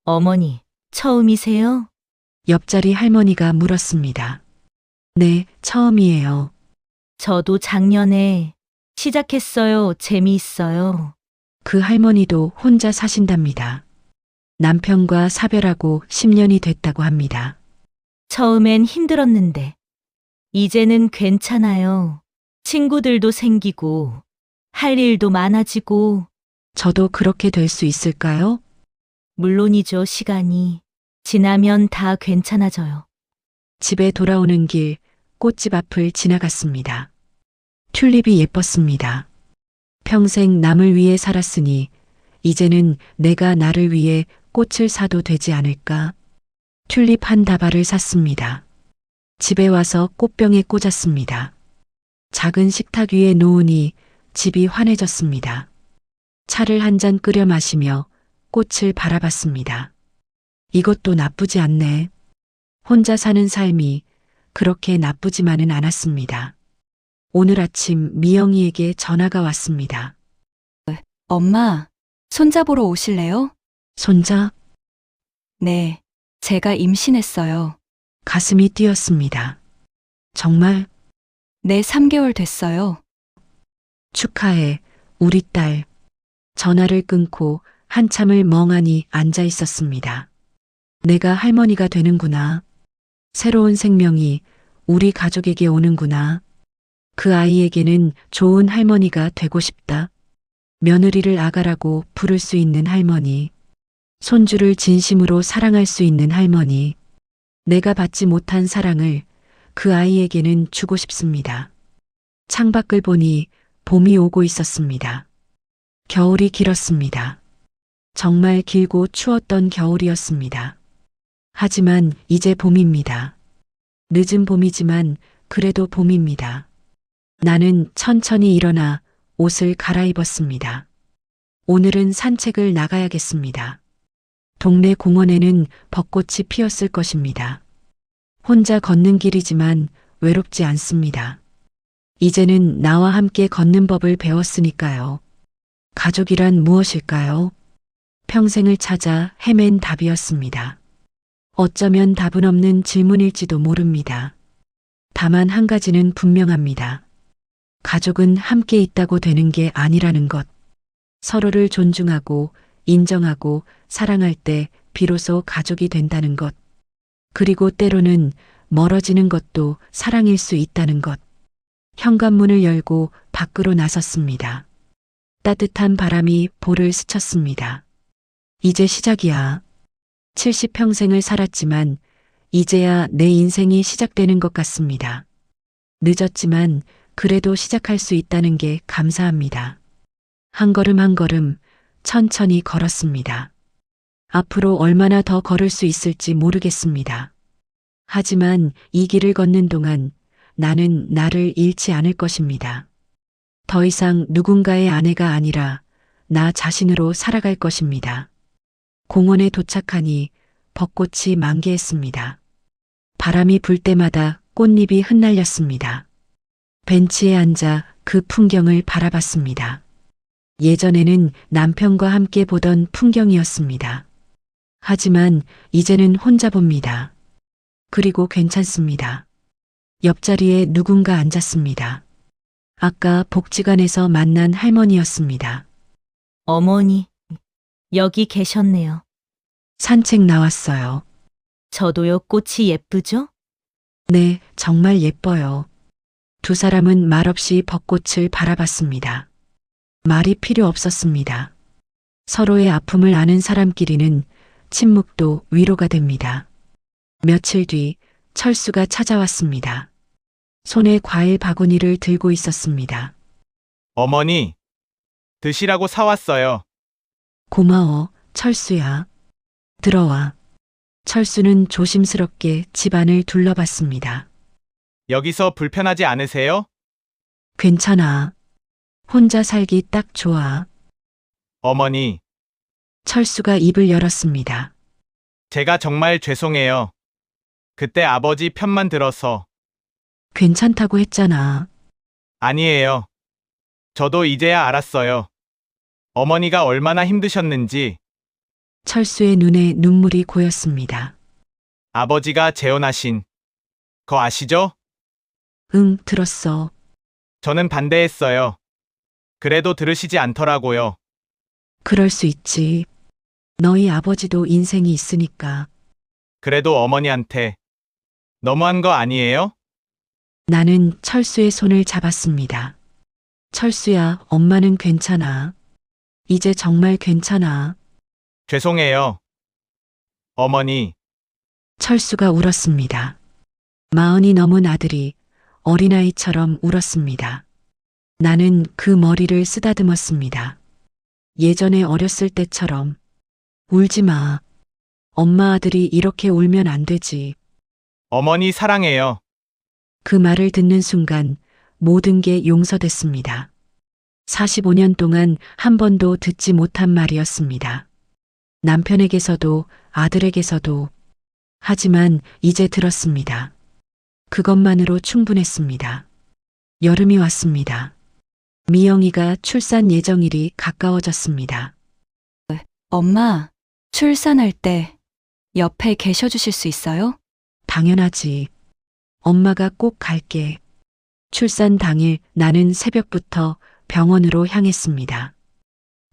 S13: 어머니, 처음이세요?
S2: 옆자리 할머니가 물었습니다. 네, 처음이에요.
S13: 저도 작년에 시작했어요. 재미있어요.
S2: 그 할머니도 혼자 사신답니다. 남편과 사별하고 10년이 됐다고 합니다.
S13: 처음엔 힘들었는데, 이제는 괜찮아요. 친구들도 생기고, 할 일도 많아지고.
S2: 저도 그렇게 될 수 있을까요?
S13: 물론이죠. 시간이 지나면 다 괜찮아져요.
S2: 집에 돌아오는 길 꽃집 앞을 지나갔습니다. 튤립이 예뻤습니다. 평생 남을 위해 살았으니 이제는 내가 나를 위해 꽃을 사도 되지 않을까? 튤립 한 다발을 샀습니다. 집에 와서 꽃병에 꽂았습니다. 작은 식탁 위에 놓으니 집이 환해졌습니다. 차를 한 잔 끓여 마시며 꽃을 바라봤습니다. 이것도 나쁘지 않네. 혼자 사는 삶이 그렇게 나쁘지만은 않았습니다. 오늘 아침 미영이에게 전화가 왔습니다.
S11: 엄마, 손자 보러 오실래요?
S2: 손자?
S11: 네, 제가 임신했어요.
S2: 가슴이 뛰었습니다. 정말?
S11: 네, 3개월 됐어요.
S2: 축하해, 우리 딸. 전화를 끊고 한참을 멍하니 앉아 있었습니다. 내가 할머니가 되는구나. 새로운 생명이 우리 가족에게 오는구나. 그 아이에게는 좋은 할머니가 되고 싶다. 며느리를 아가라고 부를 수 있는 할머니. 손주를 진심으로 사랑할 수 있는 할머니. 내가 받지 못한 사랑을 그 아이에게는 주고 싶습니다. 창밖을 보니 봄이 오고 있었습니다. 겨울이 길었습니다. 정말 길고 추웠던 겨울이었습니다. 하지만 이제 봄입니다. 늦은 봄이지만 그래도 봄입니다. 나는 천천히 일어나 옷을 갈아입었습니다. 오늘은 산책을 나가야겠습니다. 동네 공원에는 벚꽃이 피었을 것입니다. 혼자 걷는 길이지만 외롭지 않습니다. 이제는 나와 함께 걷는 법을 배웠으니까요. 가족이란 무엇일까요? 평생을 찾아 헤맨 답이었습니다. 어쩌면 답은 없는 질문일지도 모릅니다. 다만 한 가지는 분명합니다. 가족은 함께 있다고 되는 게 아니라는 것. 서로를 존중하고 인정하고 사랑할 때 비로소 가족이 된다는 것. 그리고 때로는 멀어지는 것도 사랑일 수 있다는 것. 현관문을 열고 밖으로 나섰습니다. 따뜻한 바람이 볼을 스쳤습니다. 이제 시작이야. 70평생을 살았지만 이제야 내 인생이 시작되는 것 같습니다. 늦었지만 그래도 시작할 수 있다는 게 감사합니다. 한 걸음 한 걸음 천천히 걸었습니다. 앞으로 얼마나 더 걸을 수 있을지 모르겠습니다. 하지만 이 길을 걷는 동안 나는 나를 잃지 않을 것입니다. 더 이상 누군가의 아내가 아니라 나 자신으로 살아갈 것입니다. 공원에 도착하니 벚꽃이 만개했습니다. 바람이 불 때마다 꽃잎이 흩날렸습니다. 벤치에 앉아 그 풍경을 바라봤습니다. 예전에는 남편과 함께 보던 풍경이었습니다. 하지만 이제는 혼자 봅니다. 그리고 괜찮습니다. 옆자리에 누군가 앉았습니다. 아까 복지관에서 만난 할머니였습니다.
S13: 어머니, 여기 계셨네요.
S2: 산책 나왔어요.
S13: 저도요, 꽃이 예쁘죠?
S2: 네, 정말 예뻐요. 두 사람은 말없이 벚꽃을 바라봤습니다. 말이 필요 없었습니다. 서로의 아픔을 아는 사람끼리는 침묵도 위로가 됩니다. 며칠 뒤 철수가 찾아왔습니다. 손에 과일 바구니를 들고 있었습니다.
S10: 어머니, 드시라고 사왔어요.
S2: 고마워, 철수야. 들어와. 철수는 조심스럽게 집안을 둘러봤습니다.
S10: 여기서 불편하지 않으세요?
S2: 괜찮아. 혼자 살기 딱 좋아.
S10: 어머니,
S2: 철수가 입을 열었습니다.
S10: 제가 정말 죄송해요. 그때 아버지 편만 들어서.
S2: 괜찮다고 했잖아.
S10: 아니에요. 저도 이제야 알았어요. 어머니가 얼마나 힘드셨는지.
S2: 철수의 눈에 눈물이 고였습니다.
S10: 아버지가 재혼하신 거 아시죠?
S2: 응, 들었어.
S10: 저는 반대했어요. 그래도 들으시지 않더라고요.
S2: 그럴 수 있지. 너희 아버지도 인생이 있으니까.
S10: 그래도 어머니한테 너무한 거 아니에요?
S2: 나는 철수의 손을 잡았습니다. 철수야, 엄마는 괜찮아. 이제 정말 괜찮아.
S10: 죄송해요. 어머니.
S2: 철수가 울었습니다. 40이 넘은 아들이 어린아이처럼 울었습니다. 나는 그 머리를 쓰다듬었습니다. 예전에 어렸을 때처럼. 울지 마. 엄마 아들이 이렇게 울면 안 되지.
S10: 어머니 사랑해요.
S2: 그 말을 듣는 순간 모든 게 용서됐습니다. 45년 동안 한 번도 듣지 못한 말이었습니다. 남편에게서도 아들에게서도. 하지만 이제 들었습니다. 그것만으로 충분했습니다. 여름이 왔습니다. 미영이가 출산 예정일이 가까워졌습니다.
S11: 엄마, 출산할 때 옆에 계셔 주실 수 있어요?
S2: 당연하지. 엄마가 꼭 갈게. 출산 당일 나는 새벽부터 병원으로 향했습니다.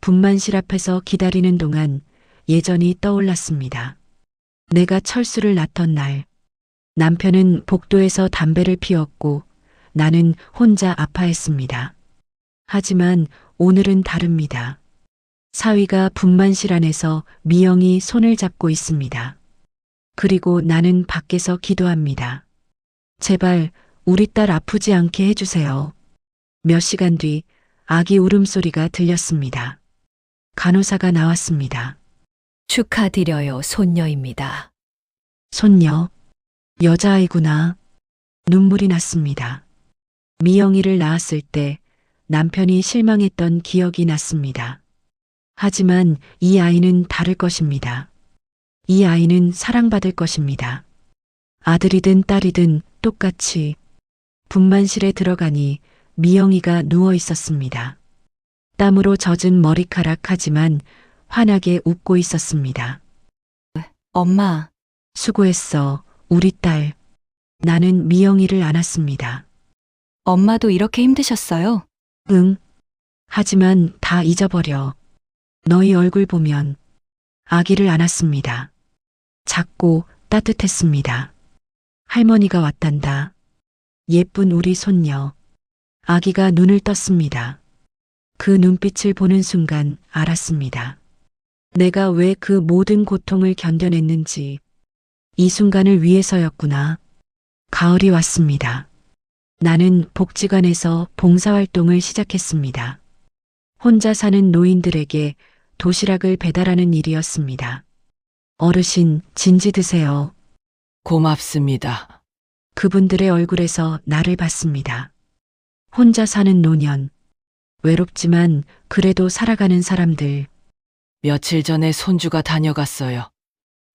S2: 분만실 앞에서 기다리는 동안 예전이 떠올랐습니다. 내가 철수를 낳던 날, 남편은 복도에서 담배를 피웠고 나는 혼자 아파했습니다. 하지만 오늘은 다릅니다. 사위가 분만실 안에서 미영이 손을 잡고 있습니다. 그리고 나는 밖에서 기도합니다. 제발 우리 딸 아프지 않게 해주세요. 몇 시간 뒤 아기 울음소리가 들렸습니다. 간호사가 나왔습니다.
S11: 축하드려요, 손녀입니다.
S2: 손녀, 여자아이구나. 눈물이 났습니다. 미영이를 낳았을 때 남편이 실망했던 기억이 났습니다. 하지만 이 아이는 다를 것입니다. 이 아이는 사랑받을 것입니다. 아들이든 딸이든 똑같이. 분만실에 들어가니 미영이가 누워 있었습니다. 땀으로 젖은 머리카락 하지만 환하게 웃고 있었습니다.
S11: 엄마,
S2: 수고했어, 우리 딸. 나는 미영이를 안았습니다.
S11: 엄마도 이렇게 힘드셨어요?
S2: 응. 하지만 다 잊어버려. 너희 얼굴 보면. 아기를 안았습니다. 작고 따뜻했습니다. 할머니가 왔단다. 예쁜 우리 손녀. 아기가 눈을 떴습니다. 그 눈빛을 보는 순간 알았습니다. 내가 왜 그 모든 고통을 견뎌냈는지. 이 순간을 위해서였구나. 가을이 왔습니다. 나는 복지관에서 봉사활동을 시작했습니다. 혼자 사는 노인들에게 도시락을 배달하는 일이었습니다. 어르신, 진지 드세요.
S4: 고맙습니다.
S2: 그분들의 얼굴에서 나를 봤습니다. 혼자 사는 노년. 외롭지만 그래도 살아가는 사람들.
S4: 며칠 전에 손주가 다녀갔어요.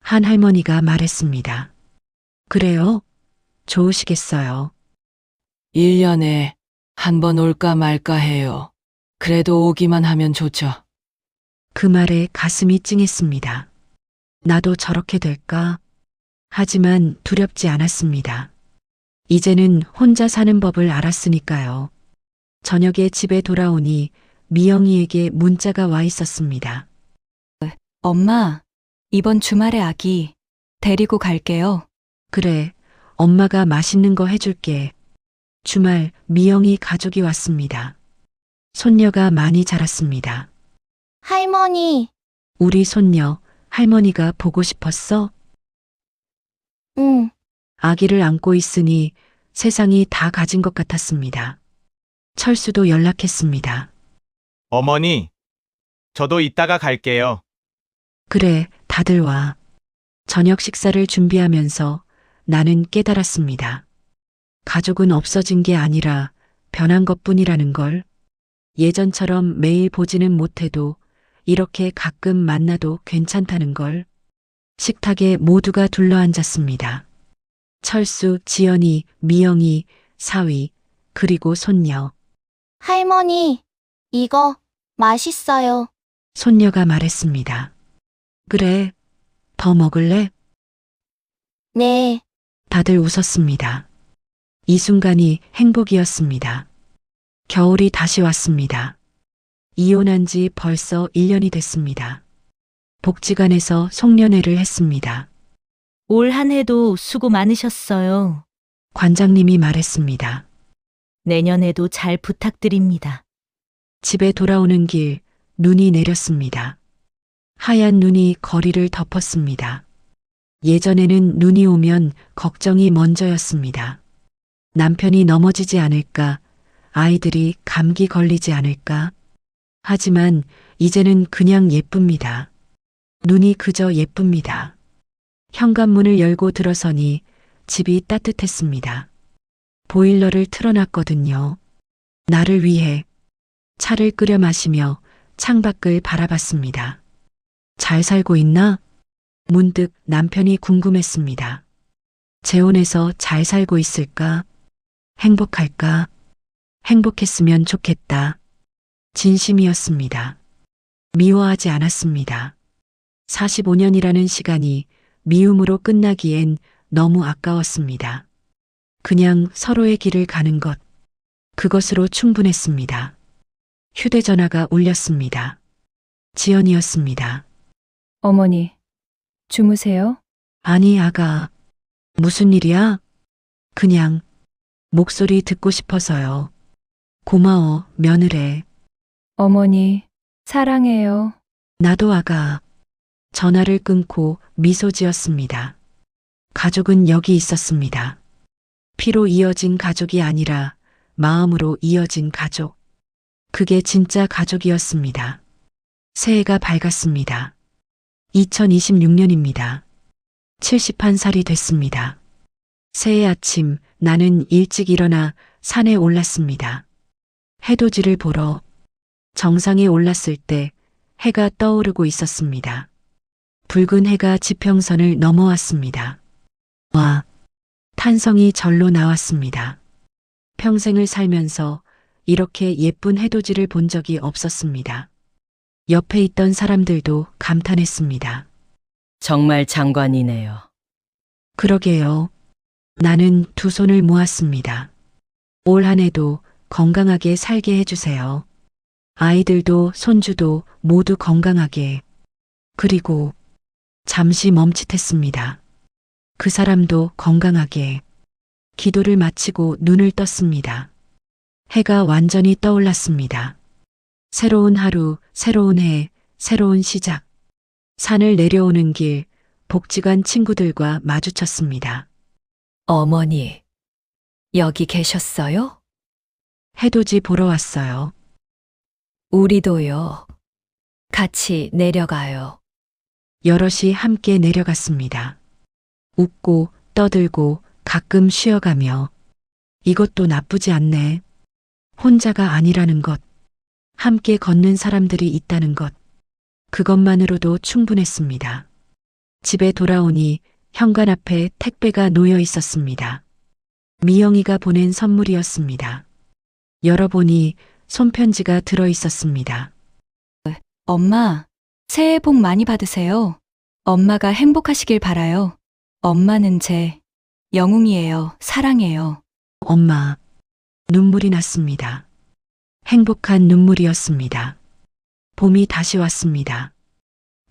S2: 한 할머니가 말했습니다. 그래요? 좋으시겠어요.
S4: 1년에 한 번 올까 말까 해요. 그래도 오기만 하면 좋죠.
S2: 그 말에 가슴이 찡했습니다. 나도 저렇게 될까? 하지만 두렵지 않았습니다. 이제는 혼자 사는 법을 알았으니까요. 저녁에 집에 돌아오니 미영이에게 문자가 와 있었습니다.
S11: 엄마, 이번 주말에 아기 데리고 갈게요.
S2: 그래, 엄마가 맛있는 거 해줄게. 주말 미영이 가족이 왔습니다. 손녀가 많이 자랐습니다.
S14: 할머니.
S2: 우리 손녀, 할머니가 보고 싶었어?
S14: 응.
S2: 아기를 안고 있으니 세상이 다 가진 것 같았습니다. 철수도 연락했습니다.
S10: 어머니, 저도 이따가 갈게요.
S2: 그래, 다들 와. 저녁 식사를 준비하면서 나는 깨달았습니다. 가족은 없어진 게 아니라 변한 것뿐이라는 걸. 예전처럼 매일 보지는 못해도 이렇게 가끔 만나도 괜찮다는 걸. 식탁에 모두가 둘러앉았습니다. 철수, 지연이, 미영이, 사위, 그리고 손녀.
S14: 할머니, 이거 맛있어요.
S2: 손녀가 말했습니다. 그래, 더 먹을래?
S14: 네.
S2: 다들 웃었습니다. 이 순간이 행복이었습니다. 겨울이 다시 왔습니다. 이혼한 지 벌써 1년이 됐습니다. 복지관에서 송년회를 했습니다.
S13: 올 한 해도 수고 많으셨어요.
S2: 관장님이 말했습니다.
S13: 내년에도 잘 부탁드립니다.
S2: 집에 돌아오는 길 눈이 내렸습니다. 하얀 눈이 거리를 덮었습니다. 예전에는 눈이 오면 걱정이 먼저였습니다. 남편이 넘어지지 않을까, 아이들이 감기 걸리지 않을까. 하지만 이제는 그냥 예쁩니다. 눈이 그저 예쁩니다. 현관문을 열고 들어서니 집이 따뜻했습니다. 보일러를 틀어놨거든요. 나를 위해 차를 끓여 마시며 창밖을 바라봤습니다. 잘 살고 있나? 문득 남편이 궁금했습니다. 재혼해서 잘 살고 있을까? 행복할까? 행복했으면 좋겠다. 진심이었습니다. 미워하지 않았습니다. 45년이라는 시간이 미움으로 끝나기엔 너무 아까웠습니다. 그냥 서로의 길을 가는 것, 그것으로 충분했습니다. 휴대전화가 울렸습니다. 지연이었습니다.
S12: 어머니, 주무세요?
S2: 아니, 아가. 무슨 일이야? 그냥 목소리 듣고 싶어서요. 고마워, 며느래.
S12: 어머니, 사랑해요.
S2: 나도 아가. 전화를 끊고 미소 지었습니다. 가족은 여기 있었습니다. 피로 이어진 가족이 아니라 마음으로 이어진 가족. 그게 진짜 가족이었습니다. 새해가 밝았습니다. 2026년입니다. 71살이 됐습니다. 새해 아침 나는 일찍 일어나 산에 올랐습니다. 해돋이를 보러 정상에 올랐을 때 해가 떠오르고 있었습니다. 붉은 해가 지평선을 넘어왔습니다. 와, 탄성이 절로 나왔습니다. 평생을 살면서 이렇게 예쁜 해돋이를 본 적이 없었습니다. 옆에 있던 사람들도 감탄했습니다.
S4: 정말 장관이네요.
S2: 그러게요. 나는 두 손을 모았습니다. 올 한 해도 건강하게 살게 해주세요. 아이들도 손주도 모두 건강하게. 그리고 잠시 멈칫했습니다. 그 사람도 건강하게. 기도를 마치고 눈을 떴습니다. 해가 완전히 떠올랐습니다. 새로운 하루, 새로운 해, 새로운 시작. 산을 내려오는 길, 복지관 친구들과 마주쳤습니다.
S11: 어머니, 여기 계셨어요?
S2: 해돋이 보러 왔어요.
S11: 우리도요. 같이 내려가요.
S2: 여럿이 함께 내려갔습니다. 웃고 떠들고 가끔 쉬어가며 이것도 나쁘지 않네. 혼자가 아니라는 것. 함께 걷는 사람들이 있다는 것. 그것만으로도 충분했습니다. 집에 돌아오니 현관 앞에 택배가 놓여 있었습니다. 미영이가 보낸 선물이었습니다. 열어보니 손편지가 들어 있었습니다.
S11: 엄마, 새해 복 많이 받으세요. 엄마가 행복하시길 바라요. 엄마는 제 영웅이에요. 사랑해요.
S2: 엄마, 눈물이 났습니다. 행복한 눈물이었습니다. 봄이 다시 왔습니다.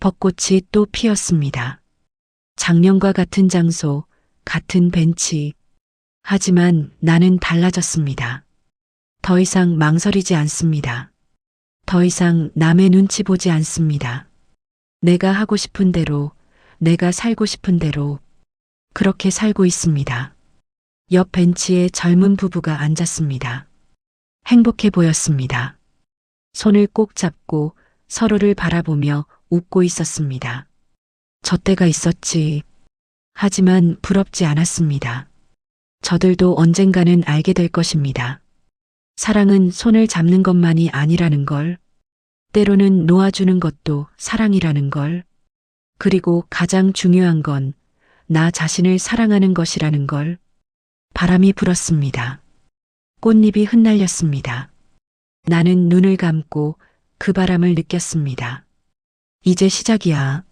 S2: 벚꽃이 또 피었습니다. 작년과 같은 장소, 같은 벤치. 하지만 나는 달라졌습니다. 더 이상 망설이지 않습니다. 더 이상 남의 눈치 보지 않습니다. 내가 하고 싶은 대로, 내가 살고 싶은 대로 그렇게 살고 있습니다. 옆 벤치에 젊은 부부가 앉았습니다. 행복해 보였습니다. 손을 꼭 잡고 서로를 바라보며 웃고 있었습니다. 저 때가 있었지. 하지만 부럽지 않았습니다. 저들도 언젠가는 알게 될 것입니다. 사랑은 손을 잡는 것만이 아니라는 걸, 때로는 놓아주는 것도 사랑이라는 걸, 그리고 가장 중요한 건 나 자신을 사랑하는 것이라는 걸. 바람이 불었습니다. 꽃잎이 흩날렸습니다. 나는 눈을 감고 그 바람을 느꼈습니다. 이제 시작이야.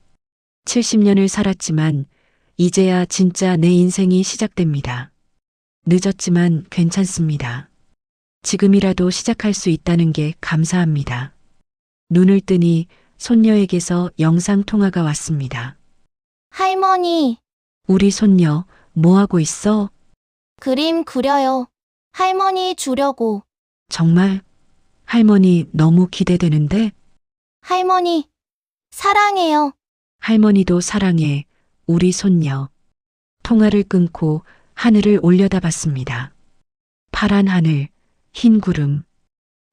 S2: 70년을 살았지만 이제야 진짜 내 인생이 시작됩니다. 늦었지만 괜찮습니다. 지금이라도 시작할 수 있다는 게 감사합니다. 눈을 뜨니 손녀에게서 영상통화가 왔습니다.
S14: 할머니,
S2: 우리 손녀, 뭐 하고 있어?
S14: 그림 그려요. 할머니 주려고.
S2: 정말? 할머니 너무 기대되는데?
S14: 할머니, 사랑해요.
S2: 할머니도 사랑해, 우리 손녀. 통화를 끊고 하늘을 올려다봤습니다. 파란 하늘, 흰 구름,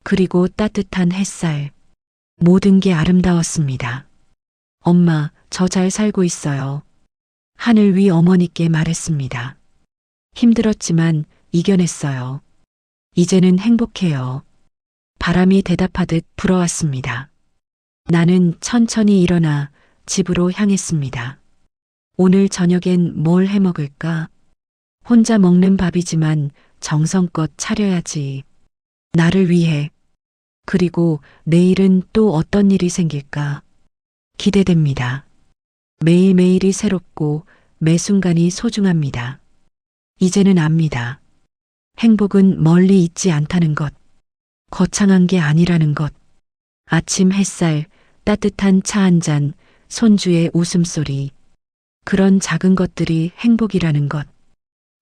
S2: 그리고 따뜻한 햇살. 모든 게 아름다웠습니다. 엄마, 저 잘 살고 있어요. 하늘 위 어머니께 말했습니다. 힘들었지만 이겨냈어요. 이제는 행복해요. 바람이 대답하듯 불어왔습니다. 나는 천천히 일어나 집으로 향했습니다. 오늘 저녁엔 뭘 해 먹을까? 혼자 먹는 밥이지만 정성껏 차려야지. 나를 위해. 그리고 내일은 또 어떤 일이 생길까? 기대됩니다. 매일매일이 새롭고 매 순간이 소중합니다. 이제는 압니다. 행복은 멀리 있지 않다는 것. 거창한 게 아니라는 것. 아침 햇살, 따뜻한 차 한 잔, 손주의 웃음소리. 그런 작은 것들이 행복이라는 것.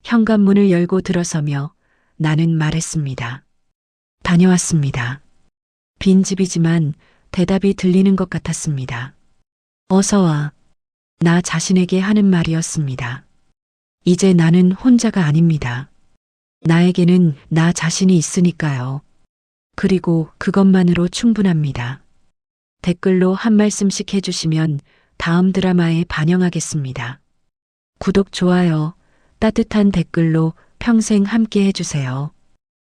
S2: 현관문을 열고 들어서며 나는 말했습니다. 다녀왔습니다. 빈집이지만 대답이 들리는 것 같았습니다. 어서 와. 나 자신에게 하는 말이었습니다. 이제 나는 혼자가 아닙니다. 나에게는 나 자신이 있으니까요. 그리고 그것만으로 충분합니다. 댓글로 한 말씀씩 해주시면 다음 드라마에 반영하겠습니다. 구독, 좋아요, 따뜻한 댓글로 평생 함께 해주세요.